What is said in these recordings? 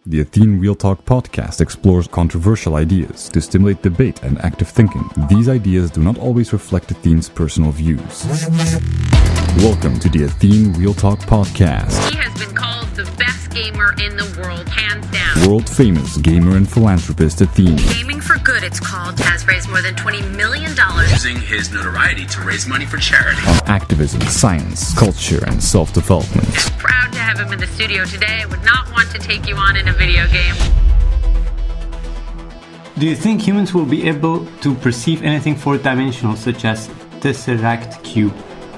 The Athene Real Talk Podcast explores controversial ideas to stimulate debate and active thinking. These ideas do not always reflect Athene's personal views. Welcome to the Athene Real Talk Podcast. He has been called the best gamer in the world, hands down. World-famous gamer and philanthropist Athene. Gaming for Good, it's called, has raised more than $20 million. Using his notoriety to raise money for charity. On activism, science, culture, and self-development. Proud to have him in the studio today. I would not want to take you on in a video game. Do you think humans will be able to perceive anything fourth-dimensional, such as Tesseract Cube?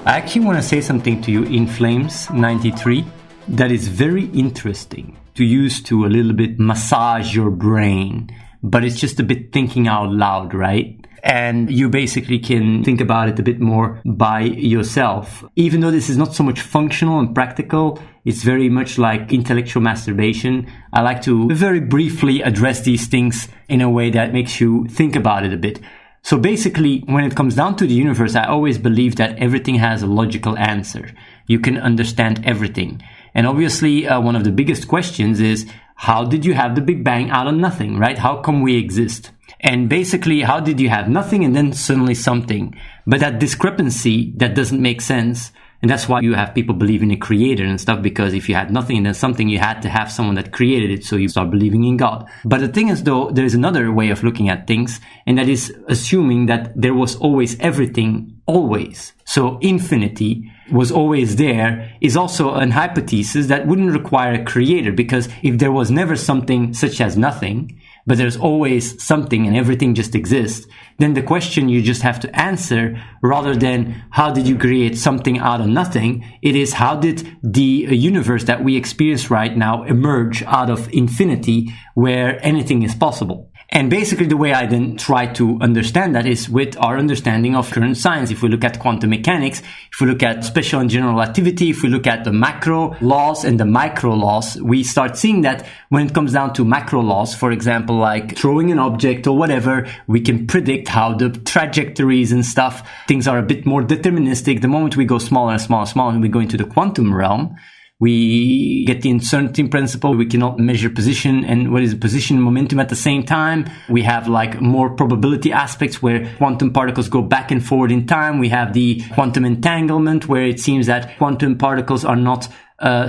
I actually want to say something to you in Flames 93 that is very interesting to use to a little bit massage your brain, but it's just a bit thinking out loud, right? And you basically can think about it a bit more by yourself. Even though this is not so much functional and practical, it's very much like intellectual masturbation. I like to very briefly address these things in a way that makes you think about it a bit. So basically, when it comes down to the universe, I always believe that everything has a logical answer. You can understand everything. And obviously, one of the biggest questions is, how did you have the Big Bang out of nothing, right? How come we exist? And basically, how did you have nothing and then suddenly something? But that discrepancy, that doesn't make sense. And that's why you have people believe in a creator and stuff, because if you had nothing and then something, you had to have someone that created it, so you start believing in God. But the thing is, though, there's another way of looking at things, and that is assuming that there was always everything, always. So infinity was always there is also an hypothesis that wouldn't require a creator, because if there was never something such as nothing, but there's always something and everything just exists, then the question you just have to answer, rather than how did you create something out of nothing, it is how did the universe that we experience right now emerge out of infinity where anything is possible. And basically the way I then try to understand that is with our understanding of current science. If we look at quantum mechanics, if we look at special and general relativity, if we look at the macro laws and the micro laws, we start seeing that when it comes down to macro laws, for example, like throwing an object or whatever, we can predict how the trajectories and stuff, things are a bit more deterministic. The moment we go smaller and smaller and smaller and we go into the quantum realm, we get the uncertainty principle. We cannot measure position and what is position and momentum at the same time. We have like more probability aspects where quantum particles go back and forward in time. We have the quantum entanglement where it seems that quantum particles are not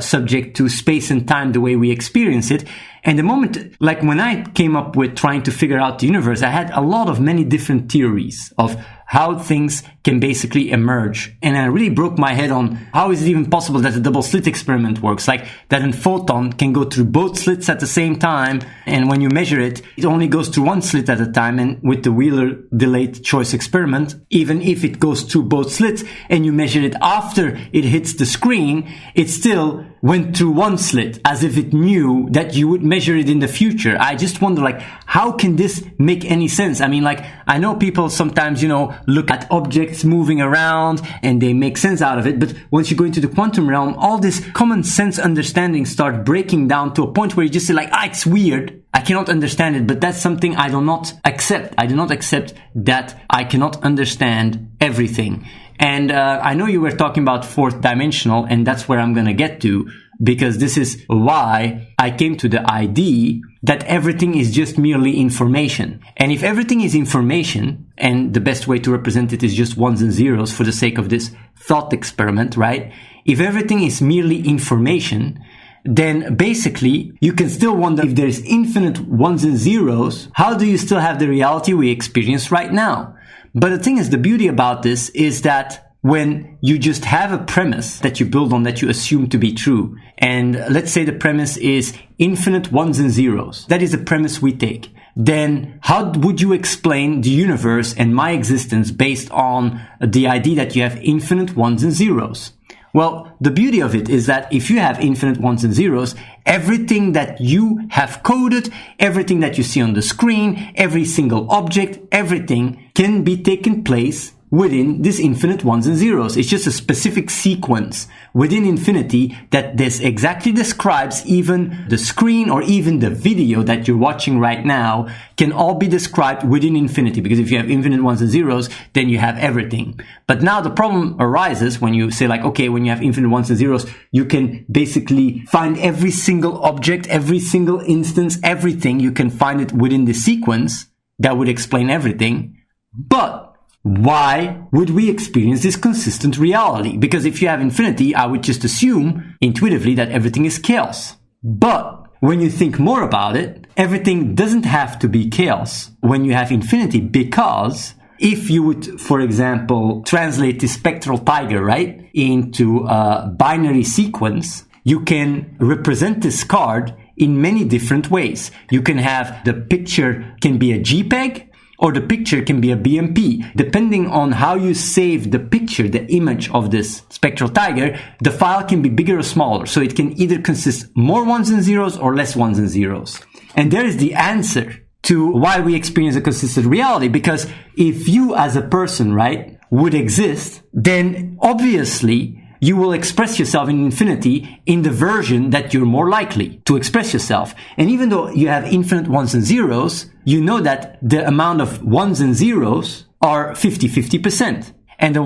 subject to space and time the way we experience it. And the moment, like when I came up with trying to figure out the universe, I had a lot of many different theories of how things can basically emerge. And I really broke my head on how is it even possible that the double slit experiment works, like that a photon can go through both slits at the same time. And when you measure it, it only goes through one slit at a time. And with the Wheeler delayed choice experiment, even if it goes through both slits and you measure it after it hits the screen, it still went through one slit as if it knew that you would measure it in the future. I just wonder, like, how can this make any sense? I mean, like, I know people sometimes, look at objects moving around and they make sense out of it. But once you go into the quantum realm, all this common sense understanding start breaking down to a point where you just say like, it's weird. I cannot understand it, but that's something I do not accept. I do not accept that I cannot understand everything. And I know you were talking about fourth dimensional, and that's where I'm going to get to, because this is why I came to the idea that everything is just merely information. And if everything is information, and the best way to represent it is just ones and zeros for the sake of this thought experiment, right? If everything is merely information, then basically you can still wonder if there's infinite ones and zeros, how do you still have the reality we experience right now? But the thing is, the beauty about this is that when you just have a premise that you build on that you assume to be true, and let's say the premise is infinite ones and zeros, that is a premise we take, then how would you explain the universe and my existence based on the idea that you have infinite ones and zeros? Well, the beauty of it is that if you have infinite ones and zeros, everything that you have coded, everything that you see on the screen, every single object, everything can be taken place within this infinite ones and zeros. It's just a specific sequence within infinity that this exactly describes. Even the screen or even the video that you're watching right now can all be described within infinity, because if you have infinite ones and zeros, then you have everything. But now the problem arises when you say like, okay, when you have infinite ones and zeros, you can basically find every single object, every single instance, everything. You can find it within the sequence that would explain everything. But why would we experience this consistent reality? Because if you have infinity, I would just assume intuitively that everything is chaos. But when you think more about it, everything doesn't have to be chaos when you have infinity, because if you would, for example, translate the spectral tiger, right, into a binary sequence, you can represent this card in many different ways. You can have the picture can be a JPEG, or the picture can be a BMP. Depending on how you save the picture, the image of this spectral tiger, the file can be bigger or smaller. So it can either consist more ones and zeros or less ones and zeros. And there is the answer to why we experience a consistent reality. Because if you as a person, right, would exist, then obviously you will express yourself in infinity in the version that you're more likely to express yourself. And even though you have infinite ones and zeros, you know that the amount of ones and zeros are 50-50%. And the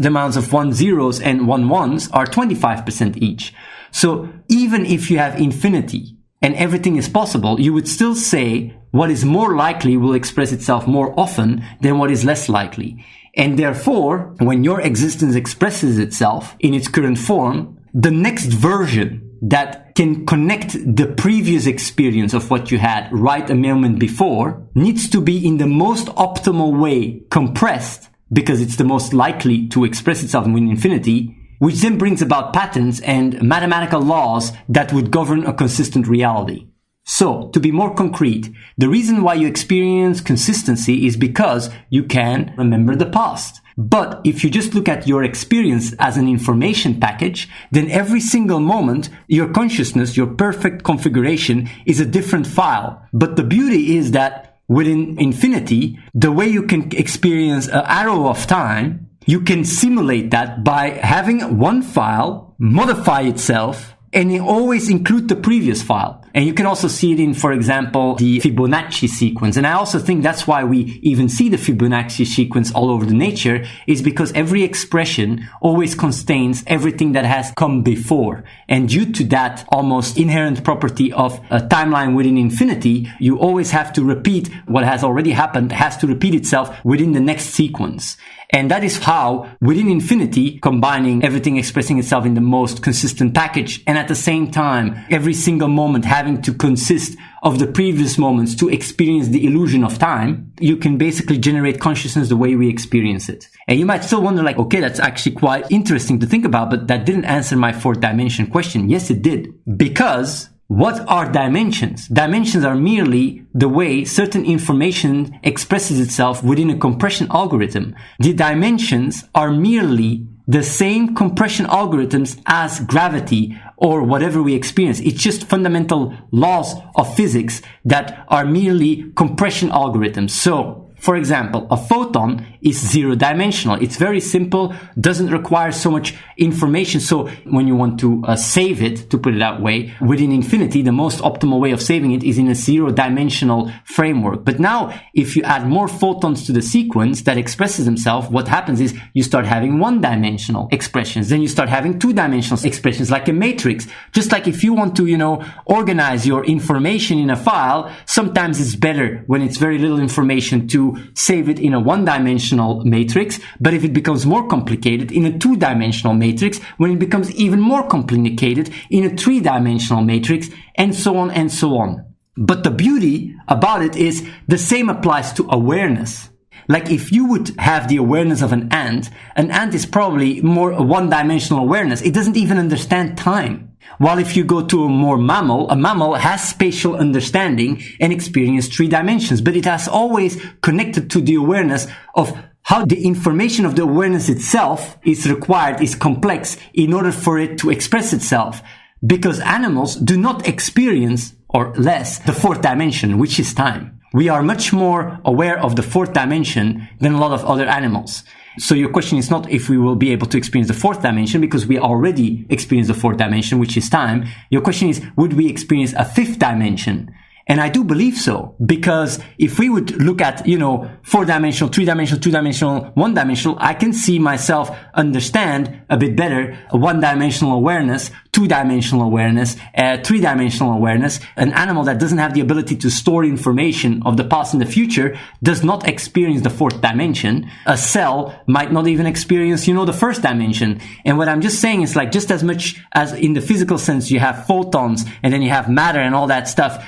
amounts of 1 zeros and 1 ones are 25% each. So even if you have infinity and everything is possible, you would still say what is more likely will express itself more often than what is less likely. And therefore, when your existence expresses itself in its current form, the next version that can connect the previous experience of what you had right a moment before needs to be in the most optimal way compressed, because it's the most likely to express itself in infinity, which then brings about patterns and mathematical laws that would govern a consistent reality. So, to be more concrete, the reason why you experience consistency is because you can remember the past. But if you just look at your experience as an information package, then every single moment, your consciousness, your perfect configuration is a different file. But the beauty is that within infinity, the way you can experience an arrow of time, you can simulate that by having one file modify itself and always include the previous file. And you can also see it in, for example, the Fibonacci sequence. And I also think that's why we even see the Fibonacci sequence all over the nature, is because every expression always contains everything that has come before. And due to that almost inherent property of a timeline within infinity, you always have to repeat what has already happened, has to repeat itself within the next sequence. And that is how, within infinity, combining everything expressing itself in the most consistent package, and at the same time, every single moment having to consist of the previous moments to experience the illusion of time, you can basically generate consciousness the way we experience it. And you might still wonder, like, okay, that's actually quite interesting to think about, but that didn't answer my fourth dimension question. Yes, it did. Because what are dimensions? Dimensions are merely the way certain information expresses itself within a compression algorithm. The dimensions are merely the same compression algorithms as gravity or whatever we experience. It's just fundamental laws of physics that are merely compression algorithms. So, for example, a photon is zero-dimensional. It's very simple, doesn't require so much information. So when you want to save it, to put it that way, within infinity, the most optimal way of saving it is in a zero-dimensional framework. But now, if you add more photons to the sequence that expresses themselves, what happens is you start having one-dimensional expressions. Then you start having two-dimensional expressions, like a matrix. Just like if you want to, organize your information in a file, sometimes it's better when it's very little information to save it in a one-dimensional matrix, but if it becomes more complicated, in a two-dimensional matrix, when it becomes even more complicated, in a three-dimensional matrix, and so on and so on. But the beauty about it is the same applies to awareness. Like if you would have the awareness of an ant is probably more a one-dimensional awareness. It doesn't even understand time. While if you go to a mammal has spatial understanding and experience three dimensions, but it has always connected to the awareness of how the information of the awareness itself is required, is complex in order for it to express itself. Because animals do not experience, or less, the fourth dimension, which is time. We are much more aware of the fourth dimension than a lot of other animals. So your question is not if we will be able to experience the fourth dimension, because we already experienced the fourth dimension, which is time. Your question is, would we experience a fifth dimension? And I do believe so, because if we would look at, 4-dimensional, 3-dimensional, 2-dimensional, 1-dimensional, I can see myself understand a bit better 1-dimensional awareness, 2-dimensional awareness, 3-dimensional awareness. An animal that doesn't have the ability to store information of the past and the future does not experience the fourth dimension. A cell might not even experience, the first dimension. And what I'm just saying is like, just as much as in the physical sense, you have photons and then you have matter and all that stuff,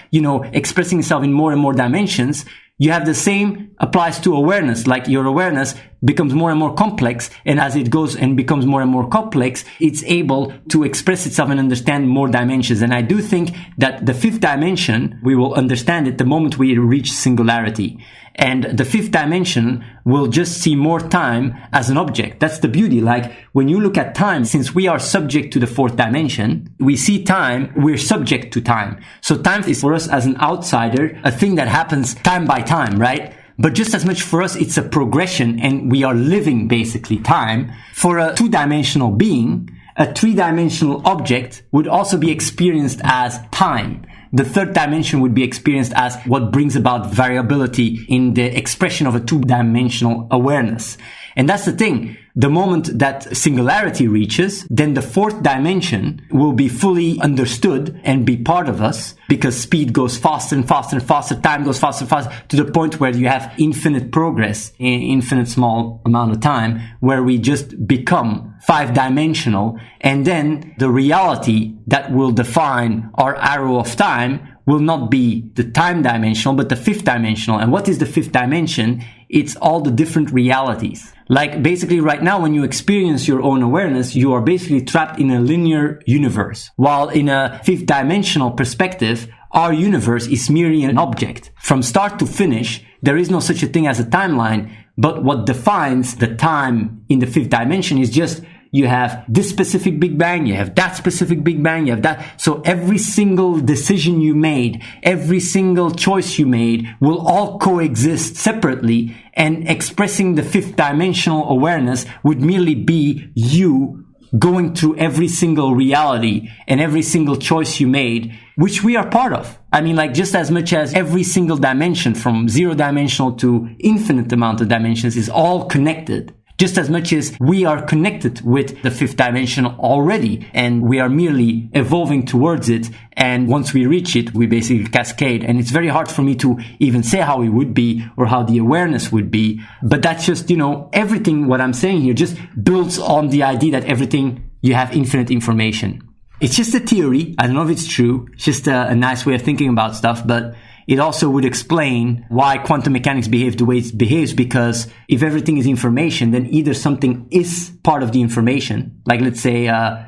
expressing itself in more and more dimensions, you have the same applies to awareness. Like your awareness becomes more and more complex, and as it goes and becomes more and more complex, it's able to express itself and understand more dimensions. And I do think that the fifth dimension, we will understand it the moment we reach singularity. And the fifth dimension will just see more time as an object. That's the beauty. Like when you look at time, since we are subject to the fourth dimension, we see time, we're subject to time. So time is for us as an outsider, a thing that happens time by time, right? But just as much for us, it's a progression, and we are living basically time. For a 2-dimensional being, a 3-dimensional object would also be experienced as time. The third dimension would be experienced as what brings about variability in the expression of a 2-dimensional awareness. And that's the thing. The moment that singularity reaches, then the fourth dimension will be fully understood and be part of us, because speed goes faster and faster and faster, time goes faster and faster, to the point where you have infinite progress in infinite small amount of time, where we just become 5-dimensional. And then the reality that will define our arrow of time will not be the time dimensional, but the fifth dimensional. And what is the fifth dimension? It's all the different realities. Like basically right now, when you experience your own awareness, you are basically trapped in a linear universe. While in a fifth dimensional perspective, our universe is merely an object. From start to finish, there is no such a thing as a timeline. But what defines the time in the fifth dimension is just you have this specific Big Bang, you have that specific Big Bang, you have that. So every single decision you made, every single choice you made will all coexist separately, and expressing the fifth dimensional awareness would merely be you going through every single reality and every single choice you made, which we are part of. I mean, like just as much as every single dimension from 0-dimensional to infinite amount of dimensions is all connected. Just as much as we are connected with the fifth dimension already, and we are merely evolving towards it. And once we reach it, we basically cascade. And it's very hard for me to even say how it would be or how the awareness would be. But that's just, everything what I'm saying here just builds on the idea that everything, you have infinite information. It's just a theory. I don't know if it's true. It's just a nice way of thinking about stuff, but it also would explain why quantum mechanics behaves the way it behaves, because if everything is information, then either something is part of the information. Like let's say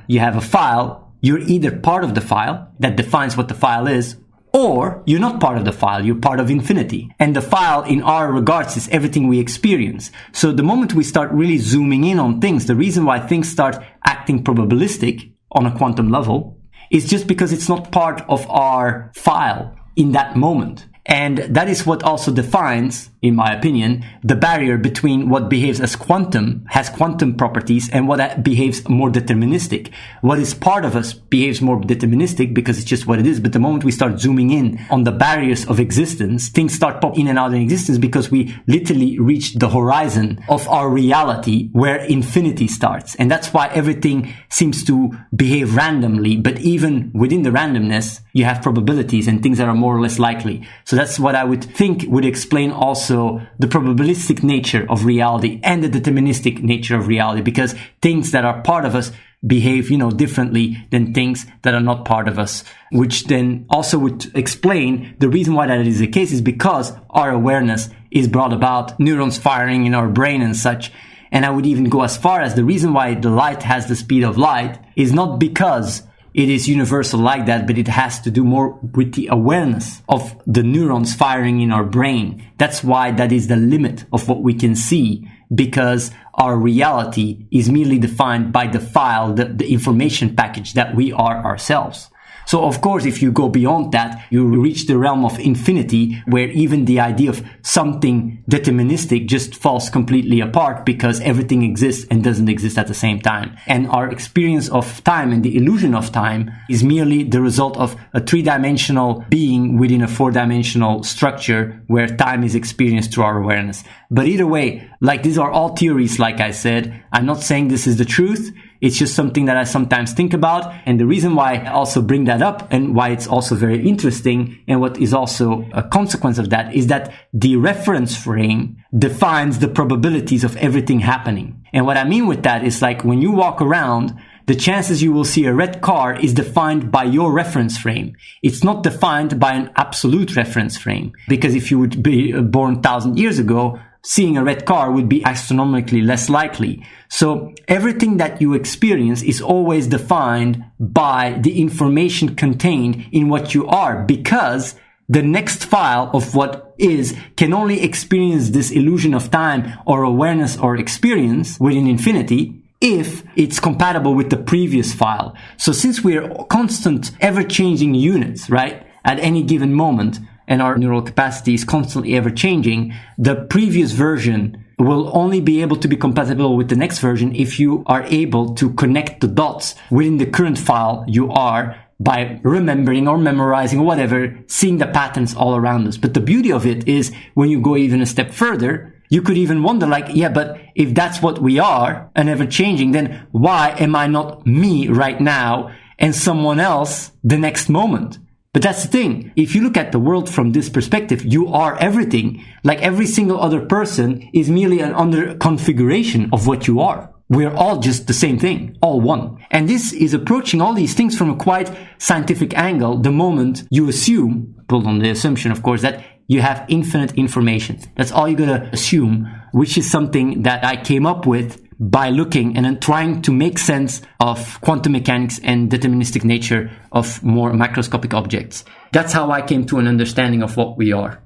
you have a file, you're either part of the file that defines what the file is, or you're not part of the file, you're part of infinity. And the file in our regards is everything we experience. So the moment we start really zooming in on things, the reason why things start acting probabilistic on a quantum level is just because it's not part of our file in that moment. And that is what also defines, in my opinion, the barrier between what behaves as quantum, has quantum properties, and what behaves more deterministic. What is part of us behaves more deterministic because it's just what it is. But the moment we start zooming in on the barriers of existence, things start popping in and out of existence, because we literally reach the horizon of our reality where infinity starts. And that's why everything seems to behave randomly. But even within the randomness, you have probabilities and things that are more or less likely. So that's what I would think would explain also the probabilistic nature of reality and the deterministic nature of reality, because things that are part of us behave, differently than things that are not part of us, which then also would explain the reason why that is the case is because our awareness is brought about neurons firing in our brain and such. And I would even go as far as the reason why the light has the speed of light is not because it is universal like that, but it has to do more with the awareness of the neurons firing in our brain. That's why that is the limit of what we can see, because our reality is merely defined by the file, the information package that we are ourselves. So of course, if you go beyond that, you reach the realm of infinity, where even the idea of something deterministic just falls completely apart, because everything exists and doesn't exist at the same time. And our experience of time and the illusion of time is merely the result of a three-dimensional being within a four-dimensional structure where time is experienced through our awareness. But either way, like, these are all theories, like I said. I'm not saying this is the truth. It's just something that I sometimes think about. And the reason why I also bring that up, and why it's also very interesting, and what is also a consequence of that, is that the reference frame defines the probabilities of everything happening. And what I mean with that is, like, when you walk around, the chances you will see a red car is defined by your reference frame. It's not defined by an absolute reference frame. Because if you would be born 1,000 years ago, seeing a red car would be astronomically less likely. So everything that you experience is always defined by the information contained in what you are, because the next file of what is can only experience this illusion of time or awareness or experience within infinity if it's compatible with the previous file. So since we're constant, ever-changing units, right, at any given moment, and our neural capacity is constantly ever changing, the previous version will only be able to be compatible with the next version if you are able to connect the dots within the current file you are, by remembering or memorizing or whatever, seeing the patterns all around us. But the beauty of it is, when you go even a step further, you could even wonder, like, yeah, but if that's what we are, and ever changing, then why am I not me right now and someone else the next moment? But that's the thing. If you look at the world from this perspective, you are everything. Like, every single other person is merely an under configuration of what you are. We're all just the same thing, all one. And this is approaching all these things from a quite scientific angle the moment you assume, built on the assumption, of course, that you have infinite information. That's all you gotta assume, which is something that I came up with by looking and then trying to make sense of quantum mechanics and deterministic nature of more macroscopic objects. That's how I came to an understanding of what we are.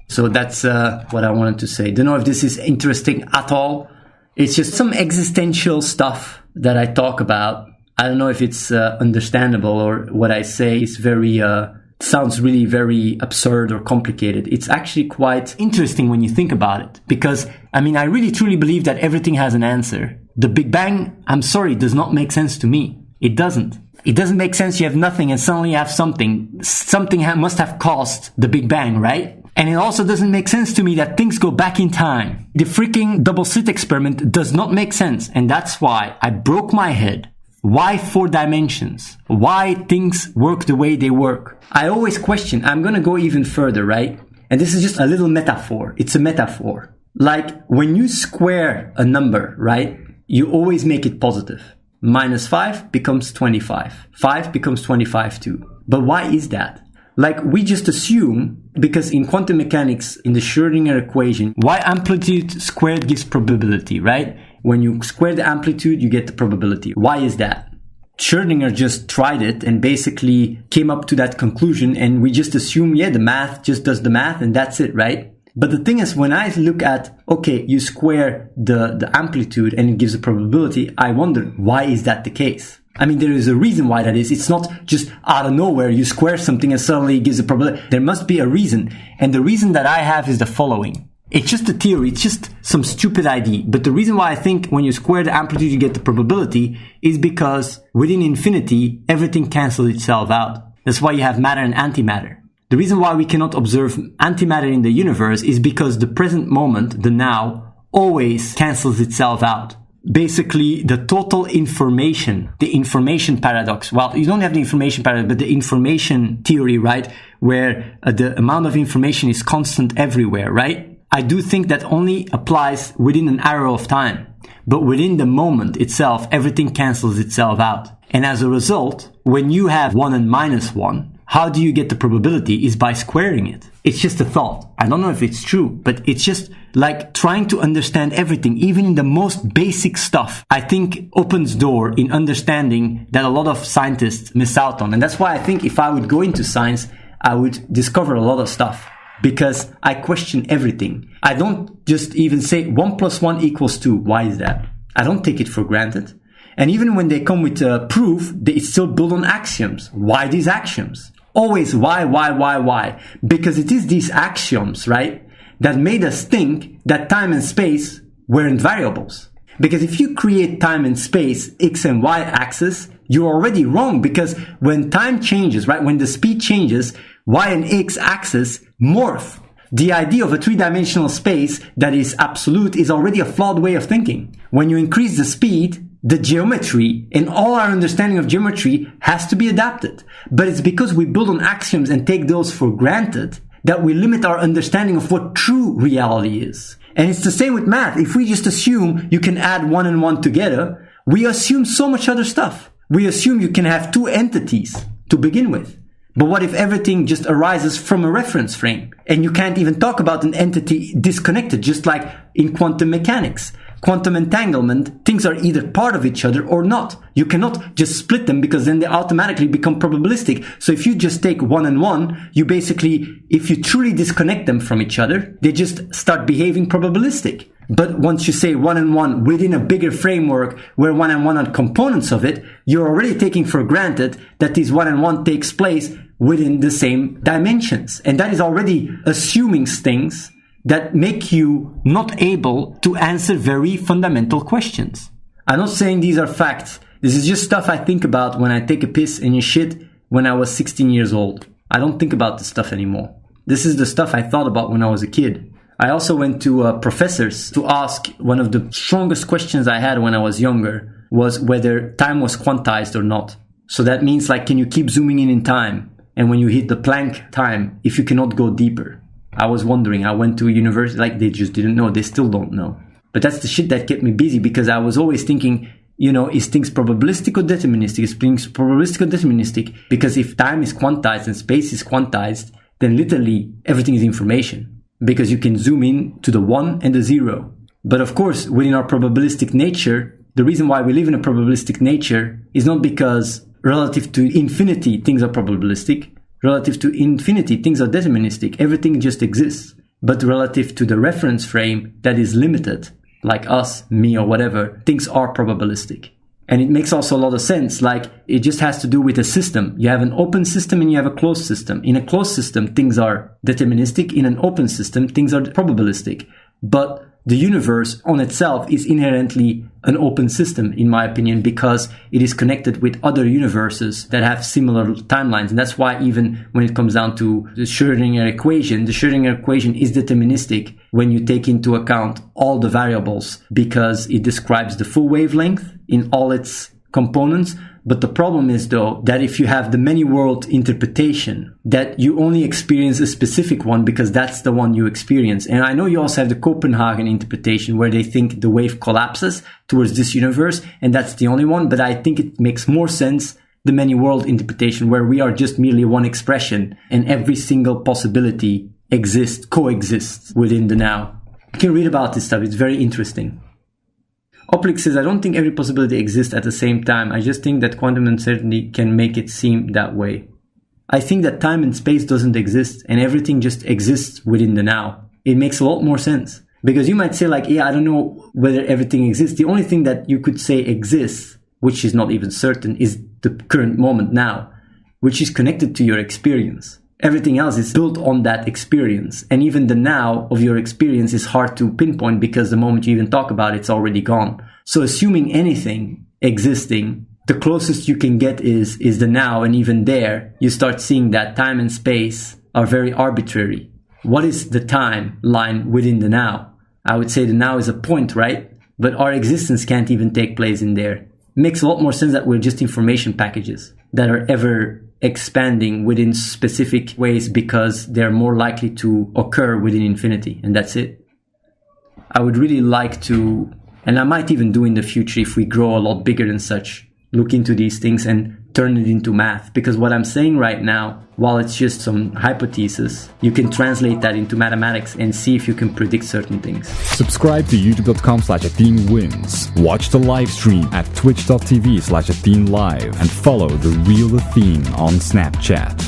So that's what I wanted to say. Don't know if this is interesting at all. It's just some existential stuff that I talk about. I don't know if it's understandable, or what I say is very sounds really very absurd or complicated. It's actually quite interesting when you think about it, because I mean, I really truly believe that everything has an answer. The Big Bang, I'm sorry, does not make sense to me. It doesn't. It doesn't make sense. You have nothing and suddenly you have something. Something must have caused the Big Bang, right? And it also doesn't make sense to me that things go back in time. The freaking double slit experiment does not make sense. And that's why I broke my head. Why 4 dimensions? Why things work the way they work? I always question. I'm going to go even further, right? And this is just a little metaphor. It's a metaphor. Like, when you square a number, right? You always make it positive. -5 becomes 25. 5 becomes 25 too. But why is that? Like, we just assume, because in quantum mechanics, in the Schrödinger equation, y amplitude squared gives probability, right? When you square the amplitude, you get the probability. Why is that? Schrödinger just tried it and basically came up to that conclusion, and we just assume, yeah, the math just does the math and that's it, right? But the thing is, when I look at, okay, you square the amplitude and it gives a probability, I wonder, why is that the case? I mean, there is a reason why that is. It's not just out of nowhere, you square something and suddenly it gives a probability. There must be a reason. And the reason that I have is the following. It's just a theory. It's just some stupid idea. But the reason why I think when you square the amplitude, you get the probability is because within infinity, everything cancels itself out. That's why you have matter and antimatter. The reason why we cannot observe antimatter in the universe is because the present moment, the now, always cancels itself out. Basically, the total information, the information paradox. Well, you don't have the information paradox, but the information theory, right? Where the amount of information is constant everywhere, right? I do think that only applies within an arrow of time. But within the moment itself, everything cancels itself out. And as a result, when you have 1 and -1, how do you get the probability? Is by squaring it. It's just a thought. I don't know if it's true, but it's just like trying to understand everything, even in the most basic stuff, I think opens door in understanding that a lot of scientists miss out on. And that's why I think if I would go into science, I would discover a lot of stuff, because I question everything. I don't just even say 1 + 1 = 2. Why is that? I don't take it for granted. And even when they come with proof, it's still built on axioms. Why these axioms? Always why? Because it is these axioms, right, that made us think that time and space weren't variables. Because if you create time and space, x and y axis, you're already wrong, because when time changes, right, when the speed changes, y and x axis morph. The idea of a three-dimensional space that is absolute is already a flawed way of thinking. When you increase the speed, the geometry and all our understanding of geometry has to be adapted. But it's because we build on axioms and take those for granted that we limit our understanding of what true reality is. And it's the same with math. If we just assume you can add 1 and 1 together, we assume so much other stuff. We assume you can have two entities to begin with. But what if everything just arises from a reference frame and you can't even talk about an entity disconnected, just like in quantum mechanics? Quantum entanglement, things are either part of each other or not. You cannot just split them because then they automatically become probabilistic. So if you just take 1 and 1, you basically, if you truly disconnect them from each other, they just start behaving probabilistic. But once you say 1 and 1 within a bigger framework where 1 and 1 are components of it, you're already taking for granted that this 1 and 1 takes place within the same dimensions. And that is already assuming things that make you not able to answer very fundamental questions. I'm not saying these are facts. This is just stuff I think about when I take a piss and shit when I was 16 years old. I don't think about this stuff anymore. This is the stuff I thought about when I was a kid. I also went to professors to ask. One of the strongest questions I had when I was younger was whether time was quantized or not. So that means, like, can you keep zooming in time? And when you hit the Planck time, if you cannot go deeper. I was wondering. I went to a university, like, they just didn't know. They still don't know. But that's the shit that kept me busy, because I was always thinking, you know, is things probabilistic or deterministic? Is things probabilistic or deterministic? Because if time is quantized and space is quantized, then literally everything is information. Because you can zoom in to the 1 and the 0. But of course, within our probabilistic nature, the reason why we live in a probabilistic nature is not because relative to infinity, things are probabilistic. Relative to infinity, things are deterministic. Everything just exists. But relative to the reference frame that is limited, like us, me, or whatever, things are probabilistic. And it makes also a lot of sense. Like, it just has to do with a system. You have an open system and you have a closed system. In a closed system, things are deterministic. In an open system, things are probabilistic. But the universe on itself is inherently an open system, in my opinion, because it is connected with other universes that have similar timelines. And that's why even when it comes down to the Schrödinger equation is deterministic when you take into account all the variables, because it describes the full wavelength in all its components. But the problem is, though, that if you have the many world interpretation, that you only experience a specific one because that's the one you experience. And I know you also have the Copenhagen interpretation where they think the wave collapses towards this universe and that's the only one. But I think it makes more sense, the many world interpretation, where we are just merely one expression and every single possibility coexists within the now. You can read about this stuff. It's very interesting. Oplick says, I don't think every possibility exists at the same time. I just think that quantum uncertainty can make it seem that way. I think that time and space doesn't exist and everything just exists within the now. It makes a lot more sense. Because you might say, like, yeah, I don't know whether everything exists. The only thing that you could say exists, which is not even certain, is the current moment now, which is connected to your experience. Everything else is built on that experience. And even the now of your experience is hard to pinpoint because the moment you even talk about it, it's already gone. So assuming anything existing, the closest you can get is the now. And even there, you start seeing that time and space are very arbitrary. What is the timeline within the now? I would say the now is a point, right? But our existence can't even take place in there. It makes a lot more sense that we're just information packages that are ever expanding within specific ways because they're more likely to occur within infinity, and that's it. I would really like to, and I might even do in the future if we grow a lot bigger and such, look into these things and turn it into math, because what I'm saying right now, while it's just some hypothesis, you can translate that into mathematics and see if you can predict certain things. Subscribe to youtube.com/AtheneWins. Watch the live stream at twitch.tv/AtheneLive and follow The Real Athene on Snapchat.